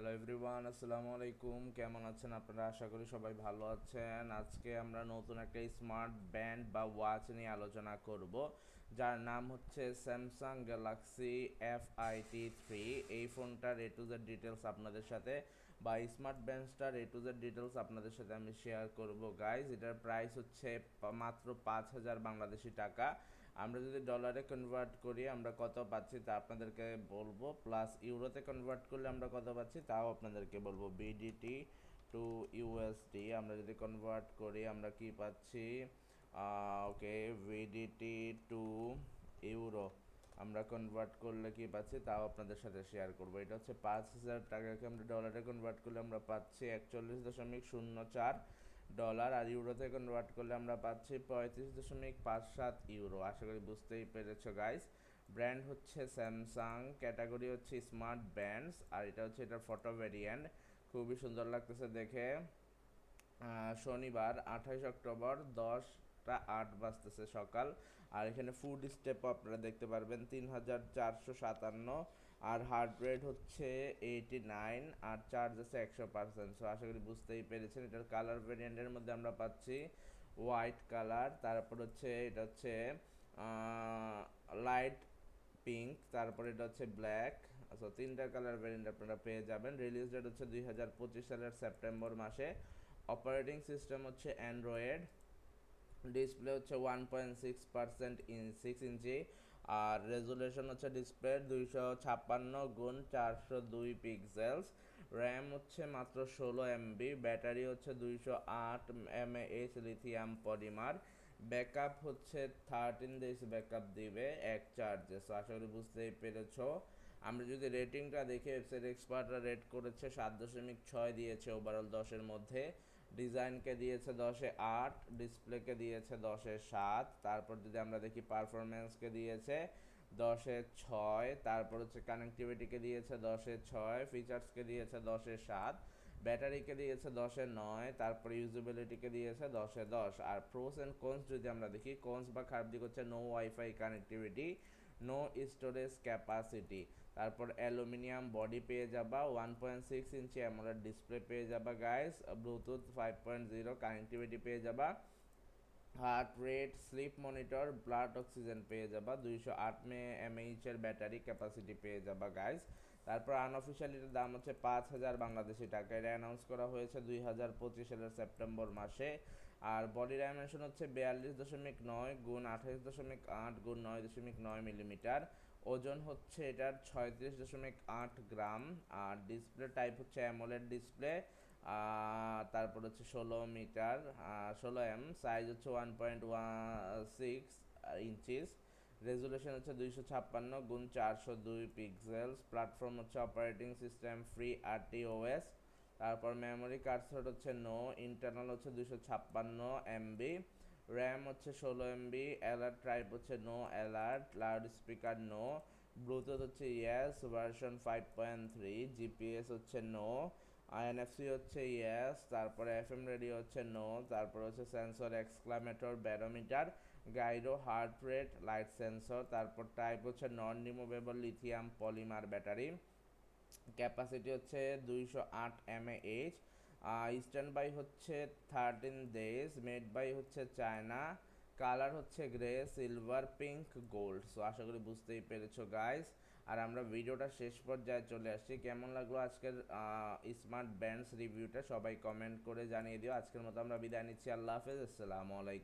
Hello everyone, আসসালামু আলাইকুম। কেমন আছেন আপনারা? আশা করি সবাই ভালো আছেন। আজকে আমরা নতুন একটা স্মার্ট ব্যান্ড বা ওয়াচ নিয়ে আলোচনা করব, যার নাম হচ্ছে স্যামসাং গ্যালাক্সি FIT3। এই ফোনটার এ টু জেড ডিটেলস আপনাদের সাথে, বা smart ব্যান্ডসটার A to Z details আপনাদের সাথে আমি শেয়ার করব গাইজ। এটার প্রাইস হচ্ছে মাত্র 5,000 বাংলাদেশি টাকা। আমরা যদি ডলারে কনভার্ট করি আমরা কত পাচ্ছি তা আপনাদেরকে বলবো, প্লাস ইউরোতে কনভার্ট করলে আমরা কত পাচ্ছি তাও আপনাদেরকে বলবো। বিডিটি টু ইউএসডি আমরা যদি কনভার্ট করি আমরা কি পাচ্ছি, ওকে, ভিডিটি টু ইউরো আমরা কনভার্ট করলে কি পাচ্ছি তাও আপনাদের সাথে শেয়ার করবো। এটা হচ্ছে 5,000 টাকাকে আমরা ডলারে কনভার্ট করলে আমরা পাচ্ছি 41.04 ডলার, আর ইউরোতে কনভার্ট করলে আমরা পাচ্ছি 35.57 ইউরো। আশা করি বুঝতেই পেরেছো গাইস। ব্র্যান্ড হচ্ছে স্যামসাং, ক্যাটাগরি হচ্ছে স্মার্ট ব্যান্ডস, আর এটা হচ্ছে এটার ফটো ভ্যারিয়েন্ট। খুবই সুন্দর লাগতেছে দেখে। শনিবার 28 অক্টোবর 10টা 8 বাজতেছে সকাল। আর এখানে ফুড স্টেপ আপনারা দেখতে পারবেন 3,457, আর হার্ট রেট হচ্ছে 89, আর চার্জ আছে 100%। সো আশা করি বুঝতেই পেরেছেন। এটার কালার ভেরিয়েন্টের মধ্যে আমরা পাচ্ছি হোয়াইট কালার, তারপর হচ্ছে এটা হচ্ছে লাইট পিঙ্ক, তারপর এটা হচ্ছে ব্ল্যাক। আচ্ছা, তিনটা কালার ভেরিয়েন্ট আপনারা পেয়ে যাবেন। রিলিজ ডেট হচ্ছে 2025 সালের সেপ্টেম্বর মাসে। অপারেটিং সিস্টেম হচ্ছে অ্যান্ড্রয়েড। ডিসপ্লে হচ্ছে 1.6 ইঞ্চি, আর রেজুলেশন হচ্ছে ডিসপ্লে 256x402 পিক্সেলস। র্যাম হচ্ছে মাত্র 16 MB। ব্যাটারি হচ্ছে 208 mAh লিথিয়াম পলিমার। ব্যাকআপ হচ্ছে 13 days ব্যাকআপ দিবে এক চার্জে। সো আশা করি বুঝতেই পেরেছো। আমরা যদি রেটিংটা দেখি, ওয়েবসাইট এক্সপার্টরা রেট করেছে 7.6 দিয়েছে ওভারঅল 10-এর মধ্যে। ডিজাইনকে দিয়েছে 10-এ 8, ডিসপ্লেকে দিয়েছে 10-এ 7। তারপর যদি আমরা দেখি পারফরমেন্সকে দিয়েছে 10-এ 6, তারপর হচ্ছে কানেক্টিভিটিকে দিয়েছে 10-এ 6, ফিচার্সকে দিয়েছে 10-এ 7, ব্যাটারিকে দিয়েছে 10-এ 9, তারপর ইউজেবিলিটিকে দিয়েছে 10-এ 10। আর প্রোস অ্যান্ড কনস যদি আমরা দেখি, কনস বা খারাপ দিক হচ্ছে no wifi connectivity, no storage capacity, তারপর অ্যালুমিনিয়াম বডি পেয়ে যাবা, 1.6 ইঞ্চি অ্যামোলেড ডিসপ্লে পেয়ে যাবা গাইস, ব্লুটুথ 5.0 কানেক্টিভিটি পেয়ে যাবা, heart rate, sleep monitor, blood oxygen পেয়ে যাবা, 208 mAh এর ব্যাটারি ক্যাপাসিটি পেয়ে যাবা গাইস। তারপর আনঅফিসিয়াল এটার দাম হচ্ছে 5,000 বাংলাদেশি টাকা। এটা অ্যানাউন্স করা হয়েছে 2025 সালের সেপ্টেম্বর মাসে। আর বডি ডাইমেনশন হচ্ছে 42.9x8x9.9 মিলিমিটার। ওজন হচ্ছে এটার 36.8 গ্রাম। আর ডিসপ্লে টাইপ হচ্ছে অ্যামোলেড ডিসপ্লে। তারপর হচ্ছে 16 মিটার, 16 সাইজ হচ্ছে 1.16 ইঞ্চিস। রেজুলেশন হচ্ছে 256x402 পিক্সেলস। প্ল্যাটফর্ম হচ্ছে অপারেটিং সিস্টেম ফ্রি RTOS। তারপর মেমোরি কার্ড স্লট হচ্ছে নো, ইন্টারনাল হচ্ছে 256 MB। র্যাম হচ্ছে 16 MB। অ্যালার্ট টাইপ হচ্ছে no alert. Loud speaker no. Bluetooth হচ্ছে ইয়েস ভার্সন 5.3। জিপিএস হচ্ছে নো। আইএনএফসি হচ্ছে ইয়েস। তারপরে FM রেডিও হচ্ছে নো। তারপর হচ্ছে sensor accelerometer barometer, gyro, heart rate, light sensor. তারপর টাইপ হচ্ছে non removable lithium polymer battery. Capacity হচ্ছে 208 mAh। স্ট্যান্ড বাই হচ্ছে 13 days। মেড বাই হচ্ছে চায়না। কালার হচ্ছে grey, silver, pink, gold. So আশা করি বুঝতেই পেরেছো গাইস। আর আমরা ভিডিওটা শেষ পর্যায়ে চলে আসছি। কেমন লাগলো আজকের স্মার্ট ব্যান্ডস রিভিউটা সবাই কমেন্ট করে জানিয়ে দিও। আজকের মতো আমরা বিদায় নিচ্ছি। আল্লাহ হাফেজ, আসসালামু আলাইকুম।